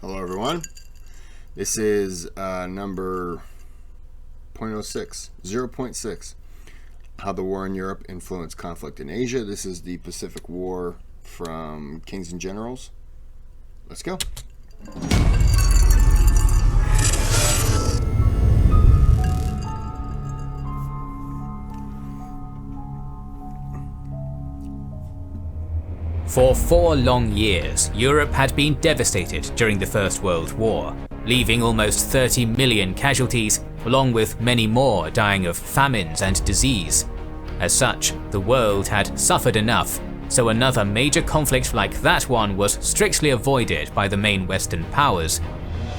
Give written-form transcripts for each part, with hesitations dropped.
Hello everyone. This is number 0.6, how the war in Europe influenced conflict in Asia. This is the Pacific War from Kings and Generals. Let's go. For 4 long years, Europe had been devastated during the First World War, leaving almost 30 million casualties, along with many more dying of famines and disease. As such, the world had suffered enough, so another major conflict like that one was strictly avoided by the main Western powers.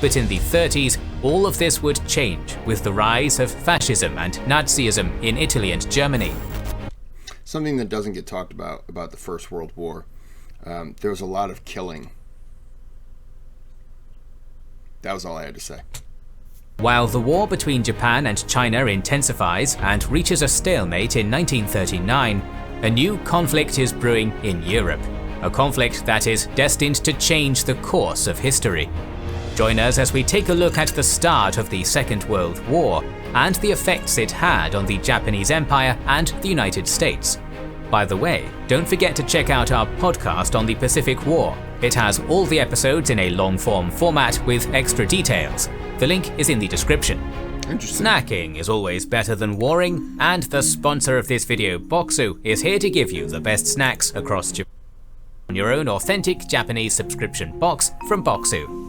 But in the 30s, all of this would change with the rise of fascism and Nazism in Italy and Germany. Something that doesn't get talked about the First World War. There was a lot of killing. That was all I had to say. While the war between Japan and China intensifies and reaches a stalemate in 1939, a new conflict is brewing in Europe. A conflict that is destined to change the course of history. Join us as we take a look at the start of the Second World War and the effects it had on the Japanese Empire and the United States. By the way, don't forget to check out our podcast on the Pacific War. It has all the episodes in a long-form format with extra details. The link is in the description. Interesting. Snacking is always better than warring, and the sponsor of this video, Boxu, is here to give you the best snacks across Japan. On your own authentic Japanese subscription box from Boxu.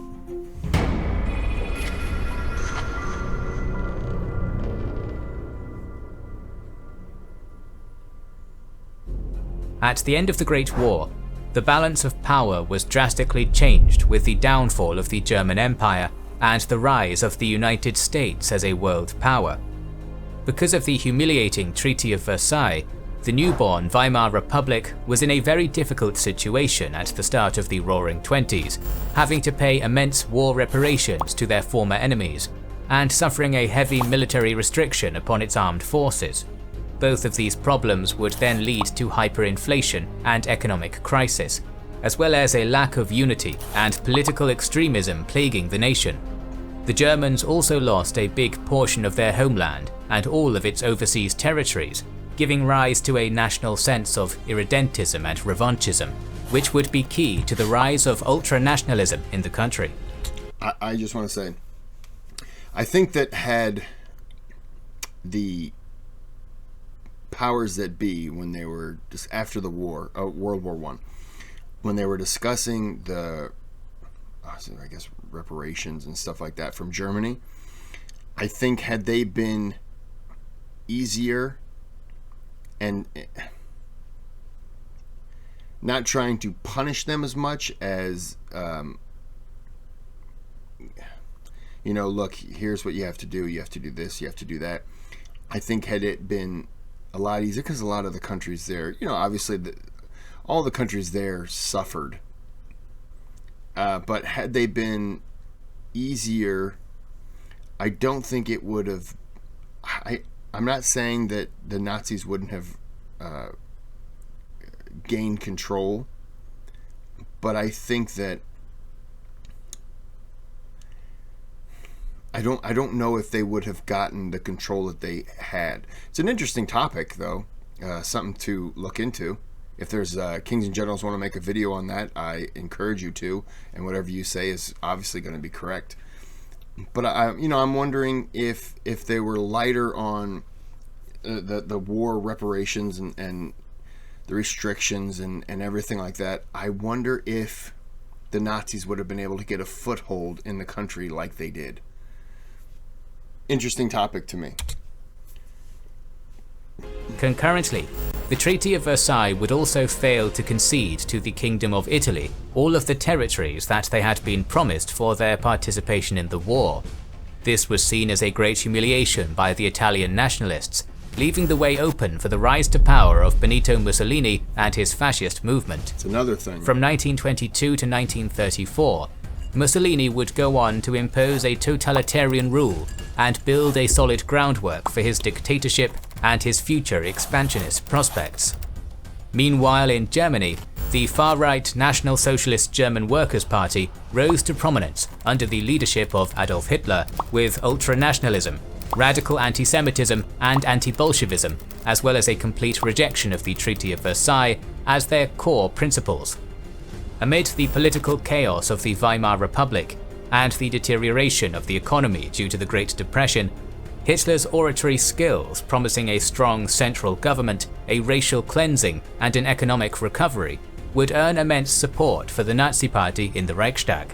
At the end of the Great War, the balance of power was drastically changed with the downfall of the German Empire and the rise of the United States as a world power. Because of the humiliating Treaty of Versailles, the newborn Weimar Republic was in a very difficult situation at the start of the Roaring Twenties, having to pay immense war reparations to their former enemies, and suffering a heavy military restriction upon its armed forces. Both of these problems would then lead to hyperinflation and economic crisis, as well as a lack of unity and political extremism plaguing the nation. The Germans also lost a big portion of their homeland and all of its overseas territories, giving rise to a national sense of irredentism and revanchism, which would be key to the rise of ultranationalism in the country. I just want to say, I think that had the powers that be, when they were just after the war, World War I, when they were discussing the, I guess, reparations and stuff like that from Germany, I think had they been easier and not trying to punish them as much as, look, here's what you have to do. You have to do this. You have to do that. I think had it been a lot easier, because a lot of the countries there, obviously all the countries there suffered. But had they been easier, I don't think it would have. I'm not saying that the Nazis wouldn't have gained control, but I think that I don't know if they would have gotten the control that they had. It's an interesting topic, though, something to look into. If there's Kings and Generals want to make a video on that, I encourage you to, and whatever you say is obviously going to be correct. But I'm wondering if they were lighter on the war reparations and the restrictions and everything like that. I wonder if the Nazis would have been able to get a foothold in the country like they did. Interesting topic to me. Concurrently, the Treaty of Versailles would also fail to concede to the Kingdom of Italy all of the territories that they had been promised for their participation in the war. This was seen as a great humiliation by the Italian nationalists, leaving the way open for the rise to power of Benito Mussolini and his fascist movement. It's another thing. From 1922 to 1934, Mussolini would go on to impose a totalitarian rule and build a solid groundwork for his dictatorship and his future expansionist prospects. Meanwhile in Germany, the far-right National Socialist German Workers' Party rose to prominence under the leadership of Adolf Hitler, with ultranationalism, radical anti-Semitism and anti-Bolshevism, as well as a complete rejection of the Treaty of Versailles as their core principles. Amid the political chaos of the Weimar Republic and the deterioration of the economy due to the Great Depression, Hitler's oratory skills, promising a strong central government, a racial cleansing, and an economic recovery, would earn immense support for the Nazi Party in the Reichstag.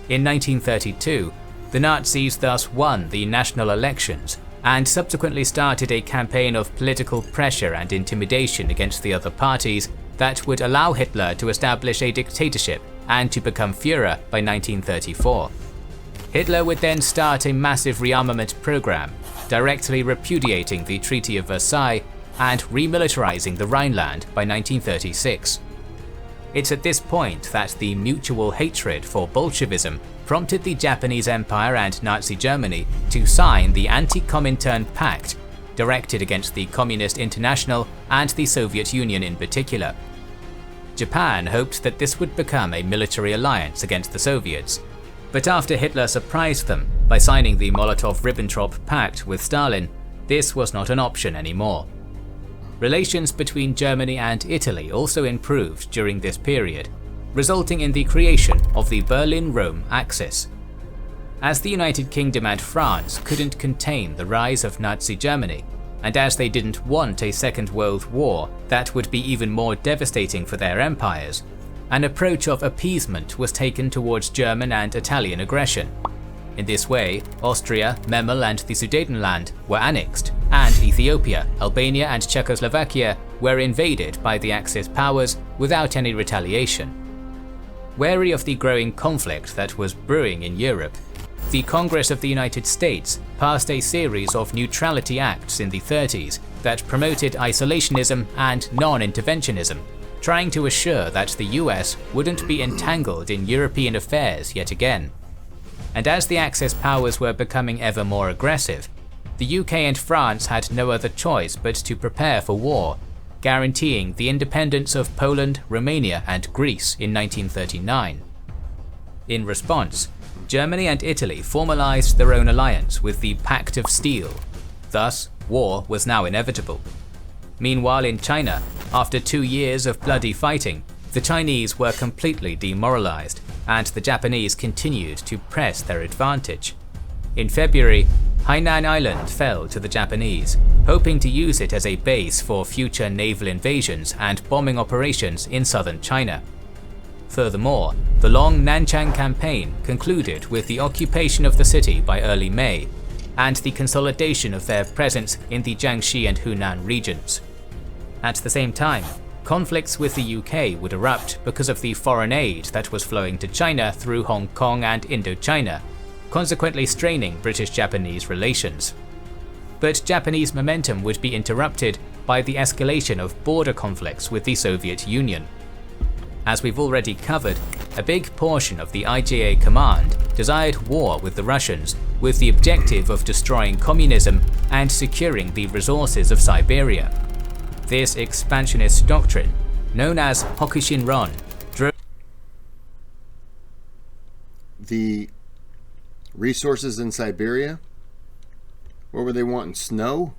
In 1932, the Nazis thus won the national elections and subsequently started a campaign of political pressure and intimidation against the other parties that would allow Hitler to establish a dictatorship and to become Führer by 1934. Hitler would then start a massive rearmament program, directly repudiating the Treaty of Versailles and remilitarizing the Rhineland by 1936. It's at this point that the mutual hatred for Bolshevism prompted the Japanese Empire and Nazi Germany to sign the Anti-Comintern Pact, directed against the Communist International and the Soviet Union in particular. Japan hoped that this would become a military alliance against the Soviets, but after Hitler surprised them by signing the Molotov-Ribbentrop Pact with Stalin, this was not an option anymore. Relations between Germany and Italy also improved during this period, resulting in the creation of the Berlin-Rome Axis. As the United Kingdom and France couldn't contain the rise of Nazi Germany, and as they didn't want a Second World War that would be even more devastating for their empires, an approach of appeasement was taken towards German and Italian aggression. In this way, Austria, Memel and the Sudetenland were annexed, and Ethiopia, Albania and Czechoslovakia were invaded by the Axis powers without any retaliation. Wary of the growing conflict that was brewing in Europe, the Congress of the United States passed a series of neutrality acts in the 30s that promoted isolationism and non-interventionism, trying to assure that the US wouldn't be entangled in European affairs yet again. And as the Axis powers were becoming ever more aggressive, the UK and France had no other choice but to prepare for war, guaranteeing the independence of Poland, Romania and Greece in 1939. In response, Germany and Italy formalized their own alliance with the Pact of Steel. Thus, war was now inevitable. Meanwhile in China, after 2 years of bloody fighting, the Chinese were completely demoralized, and the Japanese continued to press their advantage. In February, Hainan Island fell to the Japanese, hoping to use it as a base for future naval invasions and bombing operations in southern China. Furthermore, the long Nanchang campaign concluded with the occupation of the city by early May, and the consolidation of their presence in the Jiangxi and Hunan regions. At the same time, conflicts with the UK would erupt because of the foreign aid that was flowing to China through Hong Kong and Indochina, consequently straining British-Japanese relations. But Japanese momentum would be interrupted by the escalation of border conflicts with the Soviet Union. As we've already covered, a big portion of the IJA command desired war with the Russians, with the objective of destroying communism and securing the resources of Siberia. This expansionist doctrine, known as Hokushinron, drove the resources in Siberia? What were they wanting? Snow?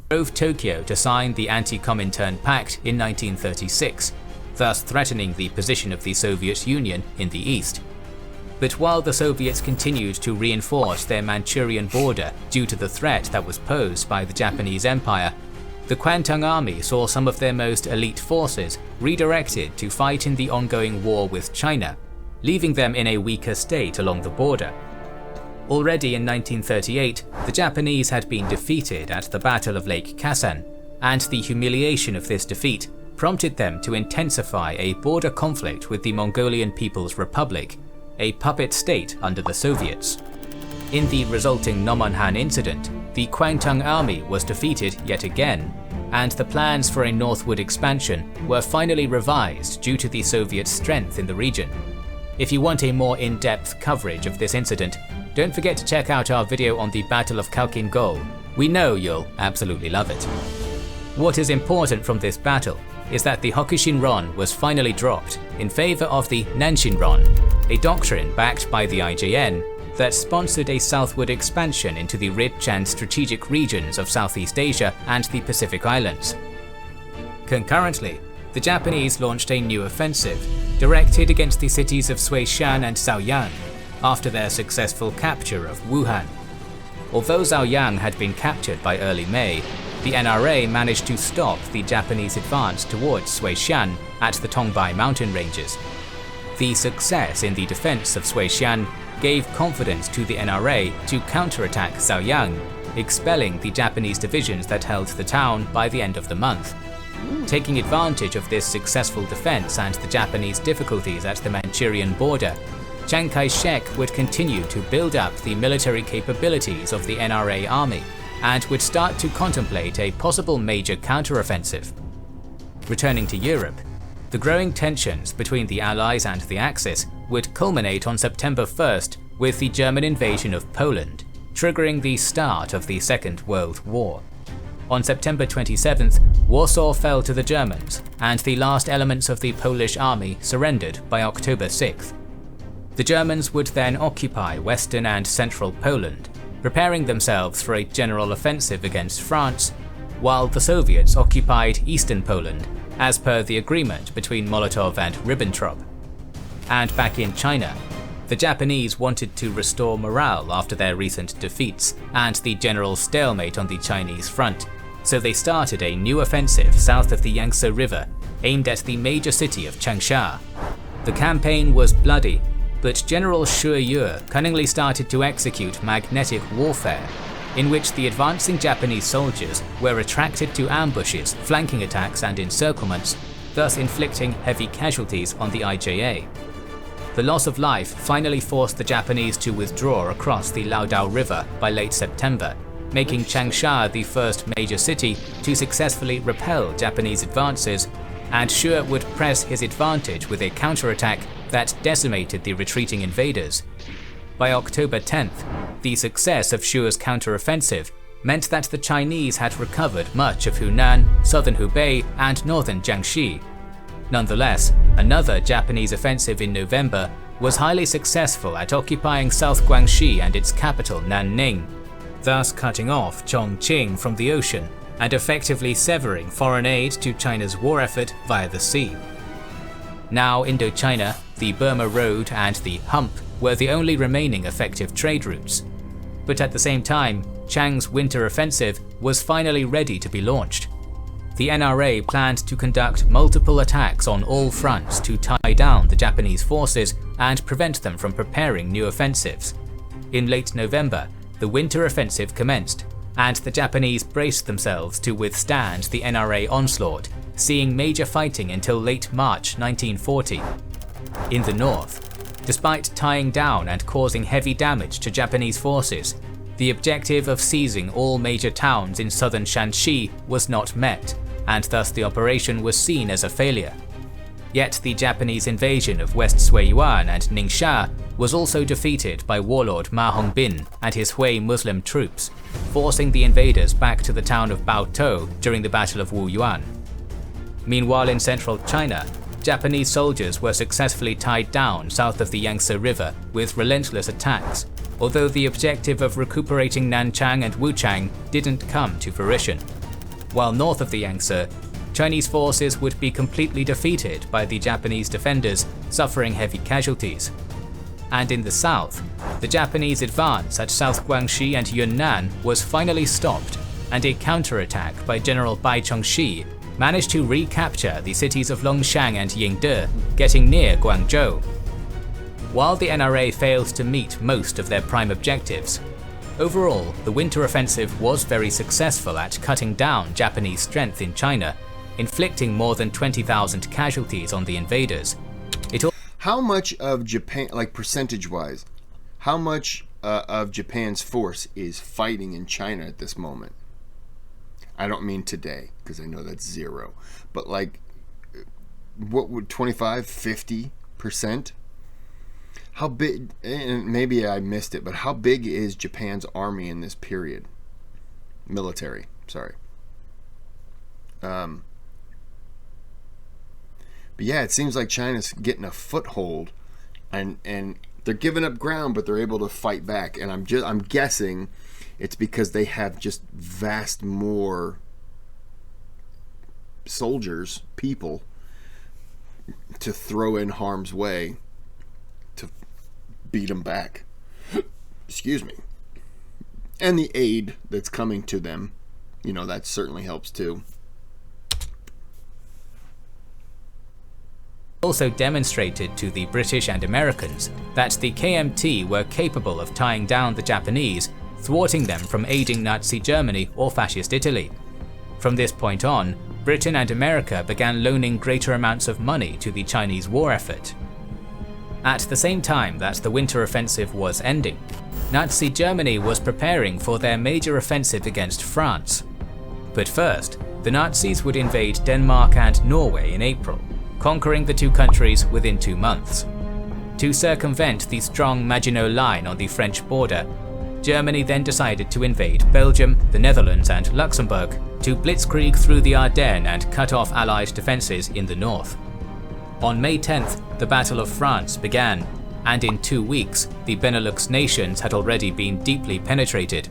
drove Tokyo to sign the Anti-Comintern Pact in 1936, thus threatening the position of the Soviet Union in the east. But while the Soviets continued to reinforce their Manchurian border due to the threat that was posed by the Japanese Empire, the Kwantung Army saw some of their most elite forces redirected to fight in the ongoing war with China, leaving them in a weaker state along the border. Already in 1938, the Japanese had been defeated at the Battle of Lake Khasan, and the humiliation of this defeat prompted them to intensify a border conflict with the Mongolian People's Republic, a puppet state under the Soviets. In the resulting Nomonhan incident, the Kwantung Army was defeated yet again, and the plans for a northward expansion were finally revised due to the Soviet strength in the region. If you want a more in-depth coverage of this incident, don't forget to check out our video on the Battle of Khalkhin Gol. We know you'll absolutely love it. What is important from this battle is that the Hokushinron was finally dropped in favor of the Nanshinron, a doctrine backed by the IJN that sponsored a southward expansion into the rich and strategic regions of Southeast Asia and the Pacific Islands. Concurrently, the Japanese launched a new offensive, directed against the cities of Suishan and Shaoyang, after their successful capture of Wuhan. Although Shaoyang had been captured by early May, the NRA managed to stop the Japanese advance towards Suishan at the Tongbai mountain ranges. The success in the defense of Suishan gave confidence to the NRA to counterattack Shaoyang, expelling the Japanese divisions that held the town by the end of the month. Taking advantage of this successful defense and the Japanese difficulties at the Manchurian border, Chiang Kai-shek would continue to build up the military capabilities of the NRA army and would start to contemplate a possible major counteroffensive. Returning to Europe, the growing tensions between the Allies and the Axis would culminate on September 1st with the German invasion of Poland, triggering the start of the Second World War. On September 27th, Warsaw fell to the Germans, and the last elements of the Polish army surrendered by October 6th. The Germans would then occupy western and central Poland, preparing themselves for a general offensive against France, while the Soviets occupied eastern Poland, as per the agreement between Molotov and Ribbentrop. And back in China, the Japanese wanted to restore morale after their recent defeats and the general stalemate on the Chinese front, so they started a new offensive south of the Yangtze River, aimed at the major city of Changsha. The campaign was bloody, but General Xue Yue cunningly started to execute magnetic warfare, in which the advancing Japanese soldiers were attracted to ambushes, flanking attacks and encirclements, thus inflicting heavy casualties on the IJA. The loss of life finally forced the Japanese to withdraw across the Liaodao River by late September, making Changsha the first major city to successfully repel Japanese advances, and Xue would press his advantage with a counterattack that decimated the retreating invaders. By October 10th, the success of Xue's counteroffensive meant that the Chinese had recovered much of Hunan, southern Hubei, and northern Jiangxi. Nonetheless, another Japanese offensive in November was highly successful at occupying South Guangxi and its capital Nanning, thus cutting off Chongqing from the ocean and effectively severing foreign aid to China's war effort via the sea. Now Indochina, the Burma Road and the Hump were the only remaining effective trade routes. But at the same time, Chiang's winter offensive was finally ready to be launched. The NRA planned to conduct multiple attacks on all fronts to tie down the Japanese forces and prevent them from preparing new offensives. In late November, the winter offensive commenced, and the Japanese braced themselves to withstand the NRA onslaught, seeing major fighting until late March 1940. In the north, despite tying down and causing heavy damage to Japanese forces, the objective of seizing all major towns in southern Shanxi was not met, and thus the operation was seen as a failure. Yet the Japanese invasion of West Suiyuan and Ningxia was also defeated by warlord Ma Hongbin and his Hui Muslim troops, forcing the invaders back to the town of Baotou during the Battle of Wuyuan. Meanwhile in central China, Japanese soldiers were successfully tied down south of the Yangtze River with relentless attacks, although the objective of recuperating Nanchang and Wuchang didn't come to fruition. While north of the Yangtze, Chinese forces would be completely defeated by the Japanese defenders, suffering heavy casualties. And in the south, the Japanese advance at South Guangxi and Yunnan was finally stopped, and a counterattack by General Bai Chongxi managed to recapture the cities of Longshan and Yingde, getting near Guangzhou. While the NRA failed to meet most of their prime objectives, overall the winter offensive was very successful at cutting down Japanese strength in China, inflicting more than 20,000 casualties on the invaders. How much of Japan, like percentage-wise, how much of Japan's force is fighting in China at this moment? I don't mean today, because I know that's zero. But like, what would 25, 50%? How big, and maybe I missed it, but how big is Japan's army in this period? Military, sorry. But yeah, it seems like China's getting a foothold, and they're giving up ground, but they're able to fight back. And I'm guessing it's because they have just vast more soldiers, people, to throw in harm's way to beat them back. Excuse me. And the aid that's coming to them, that certainly helps too. Also demonstrated to the British and Americans that the KMT were capable of tying down the Japanese, thwarting them from aiding Nazi Germany or Fascist Italy. From this point on, Britain and America began loaning greater amounts of money to the Chinese war effort. At the same time that the winter offensive was ending, Nazi Germany was preparing for their major offensive against France. But first, the Nazis would invade Denmark and Norway in April, conquering the two countries within 2 months. To circumvent the strong Maginot Line on the French border, Germany then decided to invade Belgium, the Netherlands and Luxembourg to blitzkrieg through the Ardennes and cut off Allied defences in the north. On May 10th, the Battle of France began, and in 2 weeks, the Benelux nations had already been deeply penetrated.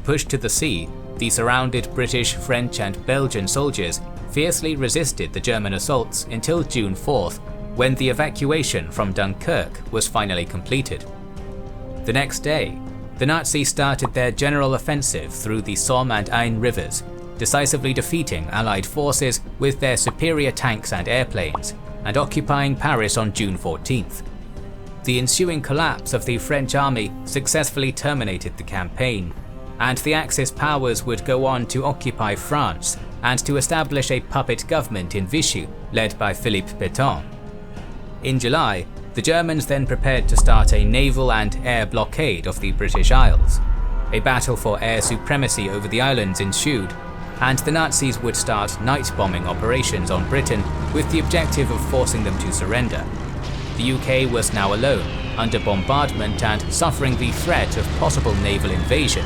Pushed to the sea, the surrounded British, French and Belgian soldiers fiercely resisted the German assaults until June 4th, when the evacuation from Dunkirk was finally completed. The next day, the Nazis started their general offensive through the Somme and Aisne rivers, decisively defeating Allied forces with their superior tanks and airplanes, and occupying Paris on June 14th. The ensuing collapse of the French army successfully terminated the campaign, and the Axis powers would go on to occupy France and to establish a puppet government in Vichy led by Philippe Pétain. In July, the Germans then prepared to start a naval and air blockade of the British Isles. A battle for air supremacy over the islands ensued, and the Nazis would start night bombing operations on Britain with the objective of forcing them to surrender. The UK was now alone, under bombardment and suffering the threat of possible naval invasion.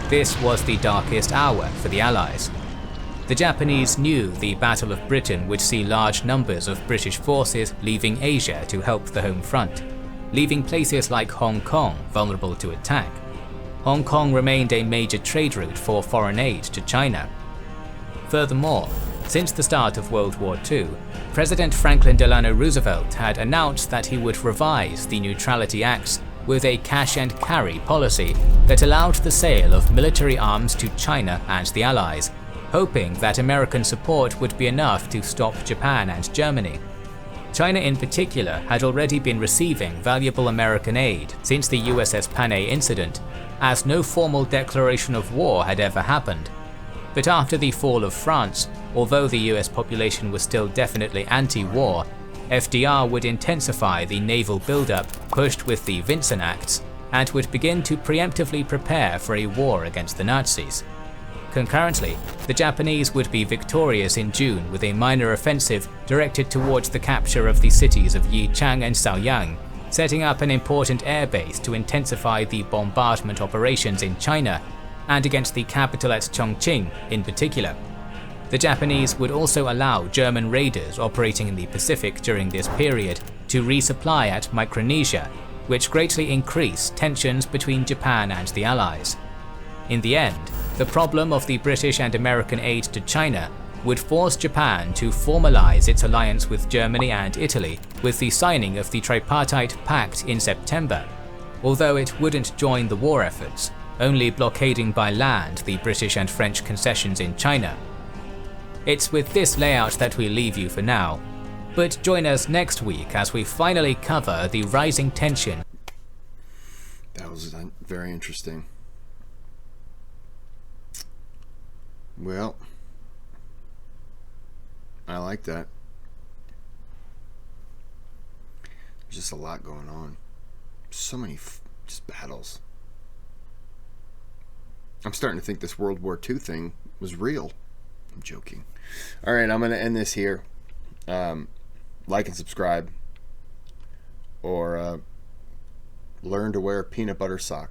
This was the darkest hour for the Allies. The Japanese knew the Battle of Britain would see large numbers of British forces leaving Asia to help the home front, leaving places like Hong Kong vulnerable to attack. Hong Kong remained a major trade route for foreign aid to China. Furthermore, since the start of World War II, President Franklin Delano Roosevelt had announced that he would revise the Neutrality Acts with a cash and carry policy that allowed the sale of military arms to China and the Allies, hoping that American support would be enough to stop Japan and Germany. China in particular had already been receiving valuable American aid since the USS Panay incident, as no formal declaration of war had ever happened. But after the fall of France, although the US population was still definitely anti-war, FDR would intensify the naval buildup pushed with the Vincennes Acts, and would begin to preemptively prepare for a war against the Nazis. Concurrently, the Japanese would be victorious in June with a minor offensive directed towards the capture of the cities of Yichang and Shaoyang, setting up an important airbase to intensify the bombardment operations in China, and against the capital at Chongqing in particular. The Japanese would also allow German raiders operating in the Pacific during this period to resupply at Micronesia, which greatly increased tensions between Japan and the Allies. In the end, the problem of the British and American aid to China would force Japan to formalize its alliance with Germany and Italy with the signing of the Tripartite Pact in September, although it wouldn't join the war efforts, only blockading by land the British and French concessions in China. It's with this layout that we leave you for now, but join us next week as we finally cover the rising tension. That was very interesting. Well, I like that. There's just a lot going on. So many just battles. I'm starting to think this World War II thing was real. I'm joking. All right, I'm going to end this here. Like and subscribe, or learn to wear peanut butter socks.